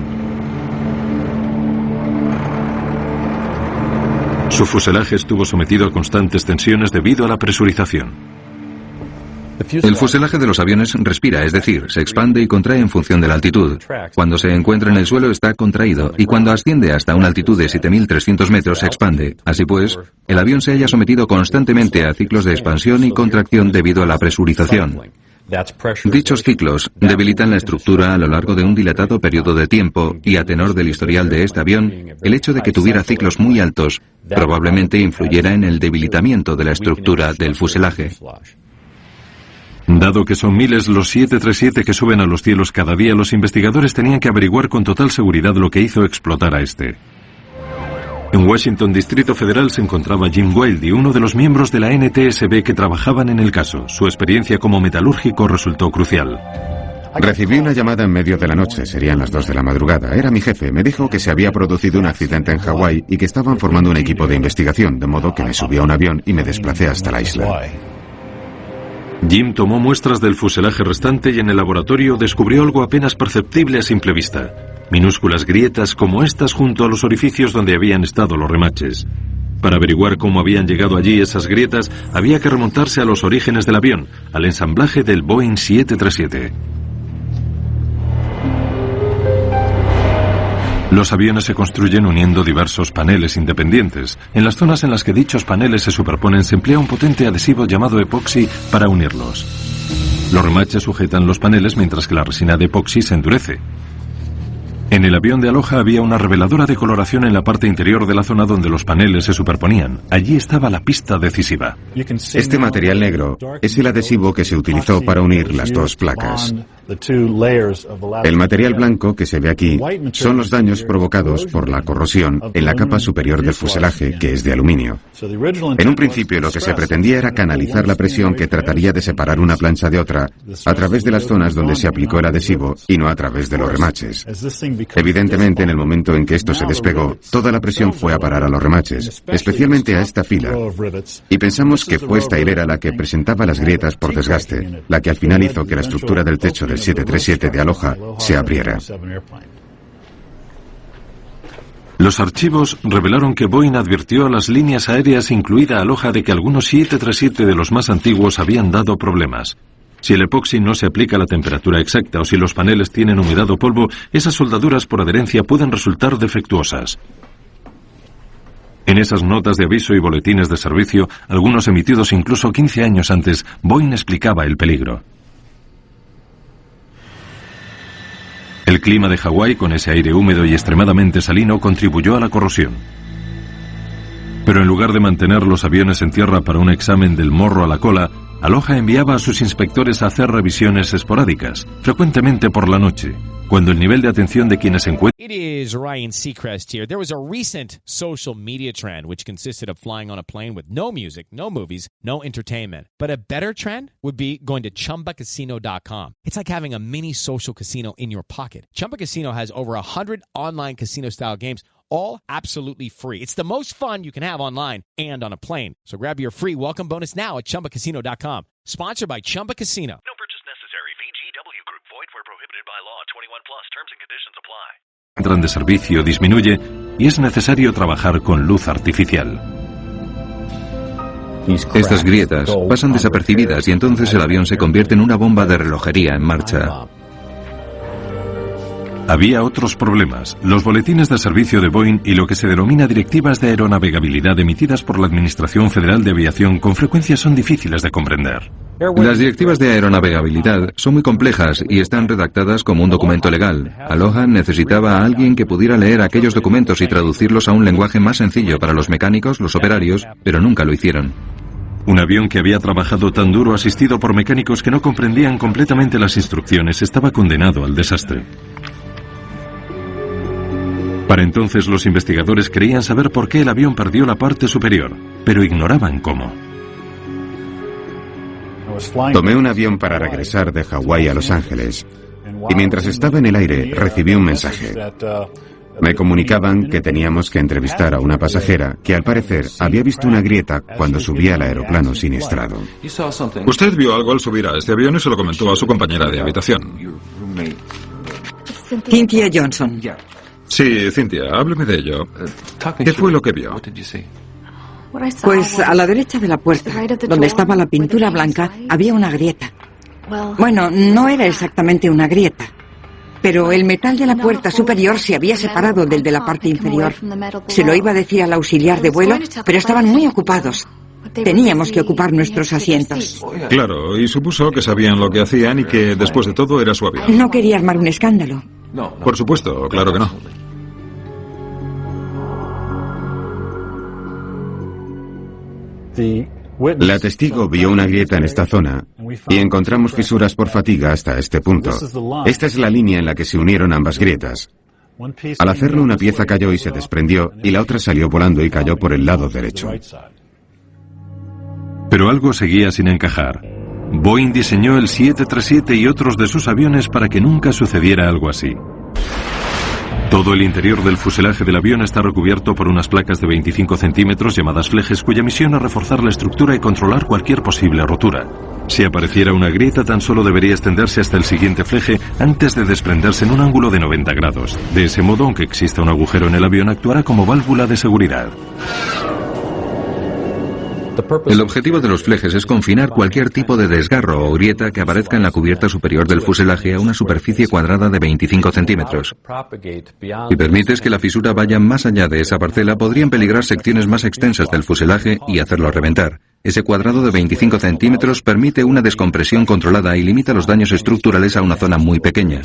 Su fuselaje estuvo sometido a constantes tensiones debido a la presurización. El fuselaje de los aviones respira, es decir, se expande y contrae en función de la altitud. Cuando se encuentra en el suelo está contraído y cuando asciende hasta una altitud de 7.300 metros se expande. Así pues, el avión se halla sometido constantemente a ciclos de expansión y contracción debido a la presurización. Dichos ciclos debilitan la estructura a lo largo de un dilatado periodo de tiempo y a tenor del historial de este avión, el hecho de que tuviera ciclos muy altos probablemente influyera en el debilitamiento de la estructura del fuselaje. Dado que son miles los 737 que suben a los cielos cada día, los investigadores tenían que averiguar con total seguridad lo que hizo explotar a este. En Washington, Distrito Federal, se encontraba Jim Wilde, uno de los miembros de la NTSB que trabajaban en el caso. Su experiencia como metalúrgico resultó crucial. Recibí una llamada en medio de la noche, serían las 2 de la madrugada. Era mi jefe, me dijo que se había producido un accidente en Hawái y que estaban formando un equipo de investigación, de modo que me subí a un avión y me desplacé hasta la isla. Jim tomó muestras del fuselaje restante y en el laboratorio descubrió algo apenas perceptible a simple vista. Minúsculas grietas como estas junto a los orificios donde habían estado los remaches. Para averiguar cómo habían llegado allí esas grietas, había que remontarse a los orígenes del avión, al ensamblaje del Boeing 737. Los aviones se construyen uniendo diversos paneles independientes. En las zonas en las que dichos paneles se superponen se emplea un potente adhesivo llamado epoxi para unirlos. Los remaches sujetan los paneles mientras que la resina de epoxi se endurece. En el avión de Aloha había una reveladora de coloración en la parte interior de la zona donde los paneles se superponían. Allí estaba la pista decisiva. Este material negro es el adhesivo que se utilizó para unir las dos placas. El material blanco que se ve aquí son los daños provocados por la corrosión en la capa superior del fuselaje, que es de aluminio. En un principio lo que se pretendía era canalizar la presión que trataría de separar una plancha de otra a través de las zonas donde se aplicó el adhesivo y no a través de los remaches. Evidentemente, en el momento en que esto se despegó, toda la presión fue a parar a los remaches, especialmente a esta fila. Y pensamos que fue esta hilera la que presentaba las grietas por desgaste, la que al final hizo que la estructura del techo del 737 de Aloha se abriera. Los archivos revelaron que Boeing advirtió a las líneas aéreas, incluida Aloha, de que algunos 737 de los más antiguos habían dado problemas. Si el epoxi no se aplica a la temperatura exacta o si los paneles tienen humedad o polvo, esas soldaduras por adherencia pueden resultar defectuosas. En esas notas de aviso y boletines de servicio, algunos emitidos incluso 15 años antes, Boeing explicaba el peligro. El clima de Hawái, con ese aire húmedo y extremadamente salino, contribuyó a la corrosión. Pero en lugar de mantener los aviones en tierra para un examen del morro a la cola, Aloha enviaba a sus inspectores a hacer revisiones esporádicas, frecuentemente por la noche, cuando el nivel de atención de quienes se encuentran... It is Ryan Seacrest here. There was a recent social media trend which consisted of flying on a plane with no music, no movies, no entertainment. But a better trend would be going to ChumbaCasino.com. It's like having a mini social casino in your pocket. Chumba Casino has over 100 online casino-style games, all absolutely free. It's the most fun you can have online and on a plane. So grab your free welcome bonus now at ChumbaCasino.com. Sponsored by Chumba Casino. No purchase necessary. VGW Group. Void where prohibited by law. 21 plus. Terms and conditions apply. De servicio disminuye y es necesario trabajar con luz artificial. Estas grietas pasan desapercibidas y entonces el avión se convierte en una bomba de relojería en marcha. Había otros problemas. Los boletines de servicio de Boeing y lo que se denomina directivas de aeronavegabilidad emitidas por la Administración Federal de Aviación con frecuencia son difíciles de comprender. Las directivas de aeronavegabilidad son muy complejas y están redactadas como un documento legal. Aloha necesitaba a alguien que pudiera leer aquellos documentos y traducirlos a un lenguaje más sencillo para los mecánicos, los operarios, pero nunca lo hicieron. Un avión que había trabajado tan duro asistido por mecánicos que no comprendían completamente las instrucciones estaba condenado al desastre. Para entonces los investigadores creían saber por qué el avión perdió la parte superior, pero ignoraban cómo. Tomé un avión para regresar de Hawái a Los Ángeles y mientras estaba en el aire recibí un mensaje. Me comunicaban que teníamos que entrevistar a una pasajera que al parecer había visto una grieta cuando subía al aeroplano siniestrado. Usted vio algo al subir a este avión y se lo comentó a su compañera de habitación. Cynthia Johnson. Sí, Cynthia, hábleme de ello. ¿Qué fue lo que vio? Pues a la derecha de la puerta, donde estaba la pintura blanca, había una grieta. Bueno, no era exactamente una grieta, pero el metal de la puerta superior se había separado del de la parte inferior. Se lo iba a decir al auxiliar de vuelo, pero estaban muy ocupados. Teníamos que ocupar nuestros asientos. Claro, y supuso que sabían lo que hacían y que, después de todo, era su avión. No quería armar un escándalo. Por supuesto, claro que no. La testigo vio una grieta en esta zona y encontramos fisuras por fatiga hasta este punto. Esta es la línea en la que se unieron ambas grietas. Al hacerlo, una pieza cayó y se desprendió y la otra salió volando y cayó por el lado derecho. Pero algo seguía sin encajar. Boeing diseñó el 737 y otros de sus aviones para que nunca sucediera algo así. Todo el interior del fuselaje del avión está recubierto por unas placas de 25 centímetros llamadas flejes, cuya misión es reforzar la estructura y controlar cualquier posible rotura. Si apareciera una grieta, tan solo debería extenderse hasta el siguiente fleje antes de desprenderse en un ángulo de 90 grados. De ese modo, aunque exista un agujero en el avión, actuará como válvula de seguridad. El objetivo de los flejes es confinar cualquier tipo de desgarro o grieta que aparezca en la cubierta superior del fuselaje a una superficie cuadrada de 25 centímetros. Si permites que la fisura vaya más allá de esa parcela, podrían peligrar secciones más extensas del fuselaje y hacerlo reventar. Ese cuadrado de 25 centímetros permite una descompresión controlada y limita los daños estructurales a una zona muy pequeña.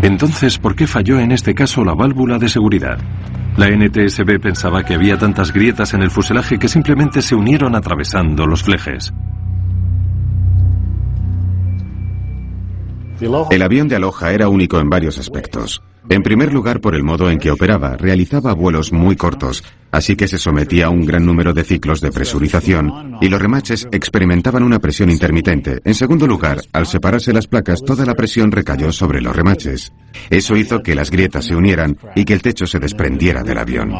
Entonces, ¿por qué falló en este caso la válvula de seguridad? La NTSB pensaba que había tantas grietas en el fuselaje que simplemente se unieron atravesando los flejes. El avión de Aloha era único en varios aspectos. En primer lugar, por el modo en que operaba, realizaba vuelos muy cortos, así que se sometía a un gran número de ciclos de presurización y los remaches experimentaban una presión intermitente. En segundo lugar, al separarse las placas, toda la presión recayó sobre los remaches. Eso hizo que las grietas se unieran y que el techo se desprendiera del avión.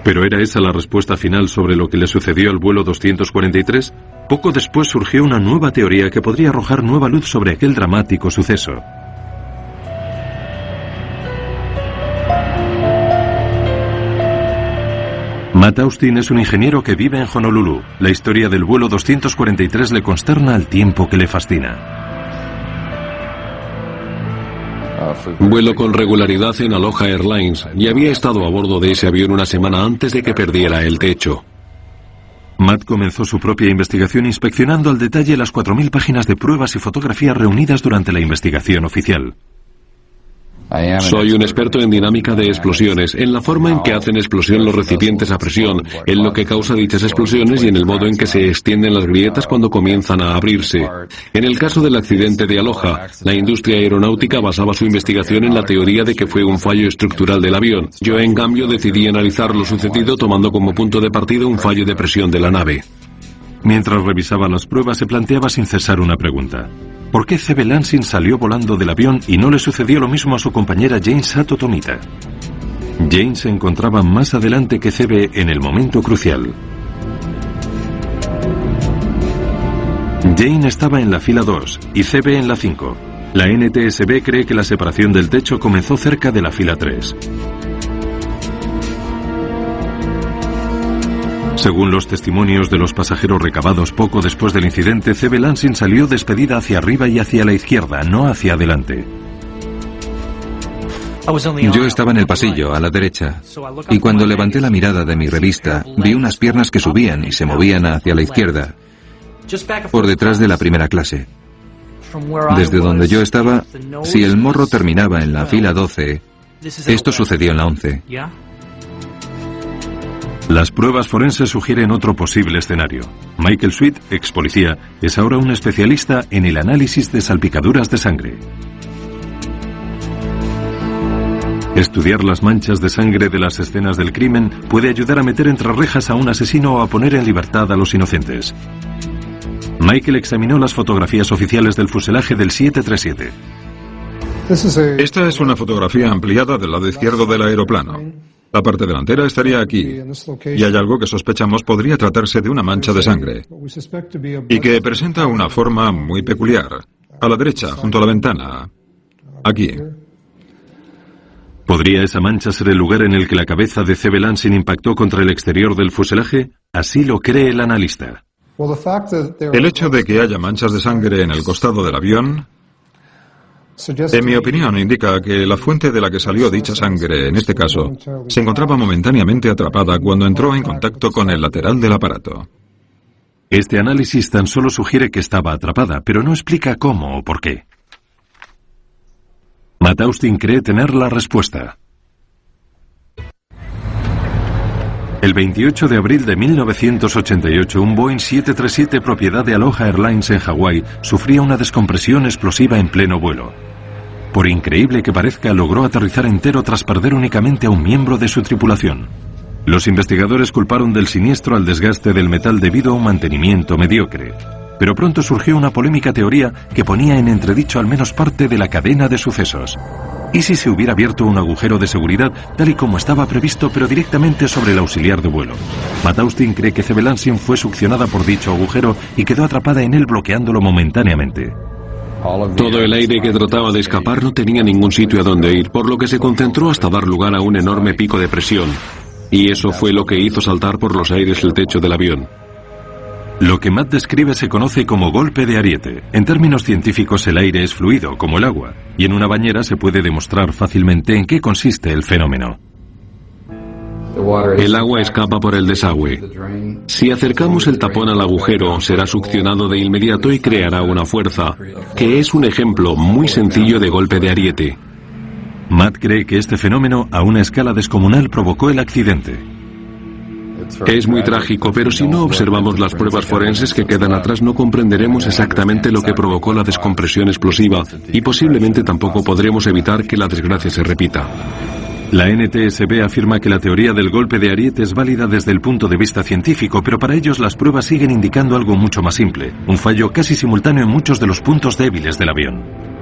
¿Pero era esa la respuesta final sobre lo que le sucedió al vuelo 243? Poco después surgió una nueva teoría que podría arrojar nueva luz sobre aquel dramático suceso. Matt Austin es un ingeniero que vive en Honolulu. La historia del vuelo 243 le consterna al tiempo que le fascina. Vuelo con regularidad en Aloha Airlines y había estado a bordo de ese avión una semana antes de que perdiera el techo. Matt comenzó su propia investigación inspeccionando al detalle las 4.000 páginas de pruebas y fotografías reunidas durante la investigación oficial. Soy un experto en dinámica de explosiones, en la forma en que hacen explosión los recipientes a presión, en lo que causa dichas explosiones y en el modo en que se extienden las grietas cuando comienzan a abrirse. En el caso del accidente de Aloha, la industria aeronáutica basaba su investigación en la teoría de que fue un fallo estructural del avión. Yo, en cambio, decidí analizar lo sucedido tomando como punto de partida un fallo de presión de la nave. Mientras revisaba las pruebas, se planteaba sin cesar una pregunta. ¿Por qué C.B. Lansing salió volando del avión y no le sucedió lo mismo a su compañera Jane Sato Tomita? Jane se encontraba más adelante que C.B. en el momento crucial. Jane estaba en la fila 2 y C.B. en la 5. La NTSB cree que la separación del techo comenzó cerca de la fila 3. Según los testimonios de los pasajeros recabados poco después del incidente, C.B. Lansing salió despedida hacia arriba y hacia la izquierda, no hacia adelante. Yo estaba en el pasillo, a la derecha, y cuando levanté la mirada de mi revista, vi unas piernas que subían y se movían hacia la izquierda, por detrás de la primera clase. Desde donde yo estaba, si el morro terminaba en la fila 12, esto sucedió en la 11. Las pruebas forenses sugieren otro posible escenario. Michael Sweet, ex policía, es ahora un especialista en el análisis de salpicaduras de sangre. Estudiar las manchas de sangre de las escenas del crimen puede ayudar a meter entre rejas a un asesino o a poner en libertad a los inocentes. Michael examinó las fotografías oficiales del fuselaje del 737. Esta es una fotografía ampliada del lado izquierdo del aeroplano. La parte delantera estaría aquí, y hay algo que sospechamos podría tratarse de una mancha de sangre, y que presenta una forma muy peculiar, a la derecha, junto a la ventana, aquí. ¿Podría esa mancha ser el lugar en el que la cabeza de C.B. Lansing impactó contra el exterior del fuselaje? Así lo cree el analista. El hecho de que haya manchas de sangre en el costado del avión, en mi opinión, indica que la fuente de la que salió dicha sangre, en este caso, se encontraba momentáneamente atrapada cuando entró en contacto con el lateral del aparato. Este análisis tan solo sugiere que estaba atrapada, pero no explica cómo o por qué. Matt Austin cree tener la respuesta. El 28 de abril de 1988, un Boeing 737 propiedad de Aloha Airlines en Hawái sufría una descompresión explosiva en pleno vuelo. Por increíble que parezca, logró aterrizar entero tras perder únicamente a un miembro de su tripulación. Los investigadores culparon del siniestro al desgaste del metal debido a un mantenimiento mediocre. Pero pronto surgió una polémica teoría que ponía en entredicho al menos parte de la cadena de sucesos. ¿Y si se hubiera abierto un agujero de seguridad tal y como estaba previsto, pero directamente sobre el auxiliar de vuelo? Matt Austin cree que C.B. Lansing fue succionada por dicho agujero y quedó atrapada en él bloqueándolo momentáneamente. Todo el aire que trataba de escapar no tenía ningún sitio a donde ir, por lo que se concentró hasta dar lugar a un enorme pico de presión. Y eso fue lo que hizo saltar por los aires el techo del avión. Lo que Matt describe se conoce como golpe de ariete. En términos científicos, el aire es fluido, como el agua, y en una bañera se puede demostrar fácilmente en qué consiste el fenómeno. El agua escapa por el desagüe. Si acercamos el tapón al agujero, será succionado de inmediato y creará una fuerza, que es un ejemplo muy sencillo de golpe de ariete. Matt cree que este fenómeno, a una escala descomunal, provocó el accidente. Es muy trágico, pero si no observamos las pruebas forenses que quedan atrás, no comprenderemos exactamente lo que provocó la descompresión explosiva y posiblemente tampoco podremos evitar que la desgracia se repita. La NTSB afirma que la teoría del golpe de ariete es válida desde el punto de vista científico, pero para ellos las pruebas siguen indicando algo mucho más simple, un fallo casi simultáneo en muchos de los puntos débiles del avión.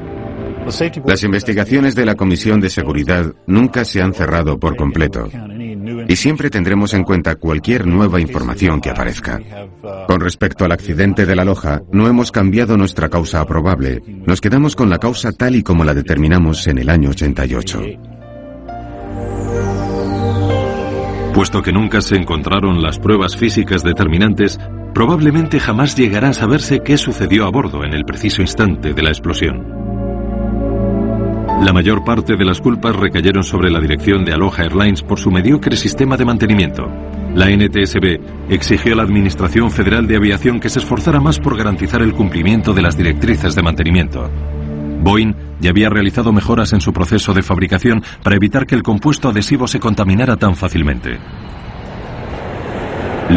Las investigaciones de la Comisión de Seguridad nunca se han cerrado por completo, y siempre tendremos en cuenta cualquier nueva información que aparezca. Con respecto al accidente de la Loja, no hemos cambiado nuestra causa probable, nos quedamos con la causa tal y como la determinamos en el año 88. Puesto que nunca se encontraron las pruebas físicas determinantes, probablemente jamás llegará a saberse qué sucedió a bordo en el preciso instante de la explosión. La mayor parte de las culpas recayeron sobre la dirección de Aloha Airlines por su mediocre sistema de mantenimiento. La NTSB exigió a la Administración Federal de Aviación que se esforzara más por garantizar el cumplimiento de las directrices de mantenimiento. Boeing ya había realizado mejoras en su proceso de fabricación para evitar que el compuesto adhesivo se contaminara tan fácilmente.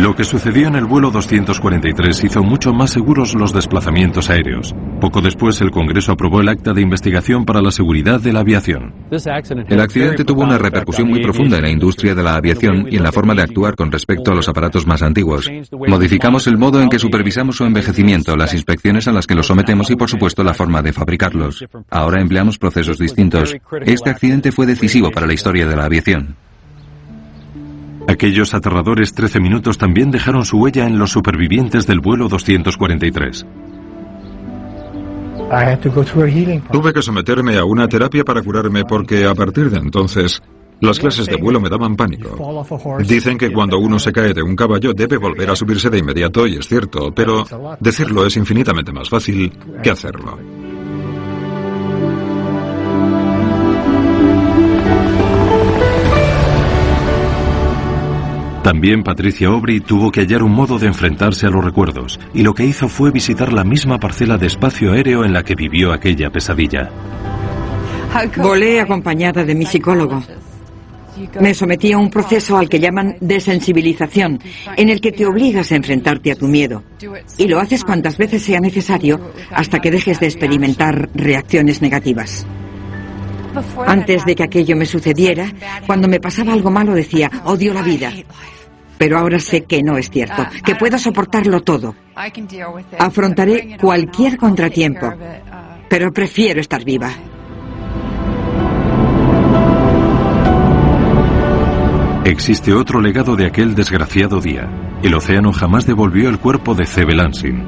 Lo que sucedió en el vuelo 243 hizo mucho más seguros los desplazamientos aéreos. Poco después, el Congreso aprobó el Acta de Investigación para la Seguridad de la Aviación. El accidente tuvo una repercusión muy profunda en la industria de la aviación y en la forma de actuar con respecto a los aparatos más antiguos. Modificamos el modo en que supervisamos su envejecimiento, las inspecciones a las que los sometemos y, por supuesto, la forma de fabricarlos. Ahora empleamos procesos distintos. Este accidente fue decisivo para la historia de la aviación. Aquellos aterradores 13 minutos también dejaron su huella en los supervivientes del vuelo 243. Tuve que someterme a una terapia para curarme porque a partir de entonces las clases de vuelo me daban pánico. Dicen que cuando uno se cae de un caballo debe volver a subirse de inmediato y es cierto, pero decirlo es infinitamente más fácil que hacerlo. También Patricia Aubry tuvo que hallar un modo de enfrentarse a los recuerdos, y lo que hizo fue visitar la misma parcela de espacio aéreo en la que vivió aquella pesadilla. Volé acompañada de mi psicólogo. Me sometí a un proceso al que llaman desensibilización, en el que te obligas a enfrentarte a tu miedo. Y lo haces cuantas veces sea necesario hasta que dejes de experimentar reacciones negativas. Antes de que aquello me sucediera, cuando me pasaba algo malo decía, odio la vida. Pero ahora sé que no es cierto, que puedo soportarlo todo. Afrontaré cualquier contratiempo, pero prefiero estar viva. Existe otro legado de aquel desgraciado día. El océano jamás devolvió el cuerpo de Zebe Lansing.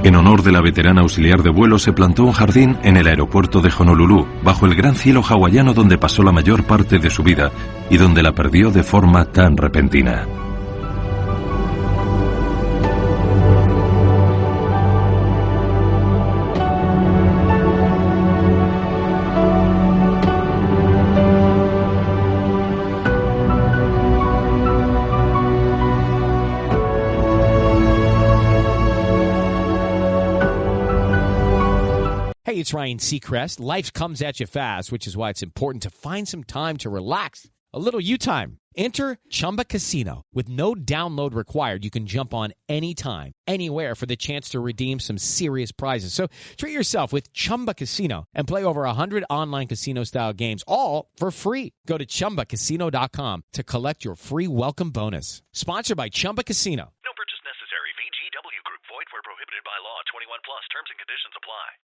En honor de la veterana auxiliar de vuelo se plantó un jardín en el aeropuerto de Honolulu, bajo el gran cielo hawaiano donde pasó la mayor parte de su vida y donde la perdió de forma tan repentina. Hey, it's Ryan Seacrest. Life comes at you fast, which is why it's important to find some time to relax. A little you time. Enter Chumba Casino. With no download required, you can jump on anytime, anywhere for the chance to redeem some serious prizes. So treat yourself with Chumba Casino and play over 100 online casino-style games, all for free. Go to ChumbaCasino.com to collect your free welcome bonus. Sponsored by Chumba Casino. No purchase necessary. VGW Group. Void where prohibited by law. 21 plus. Terms and conditions apply.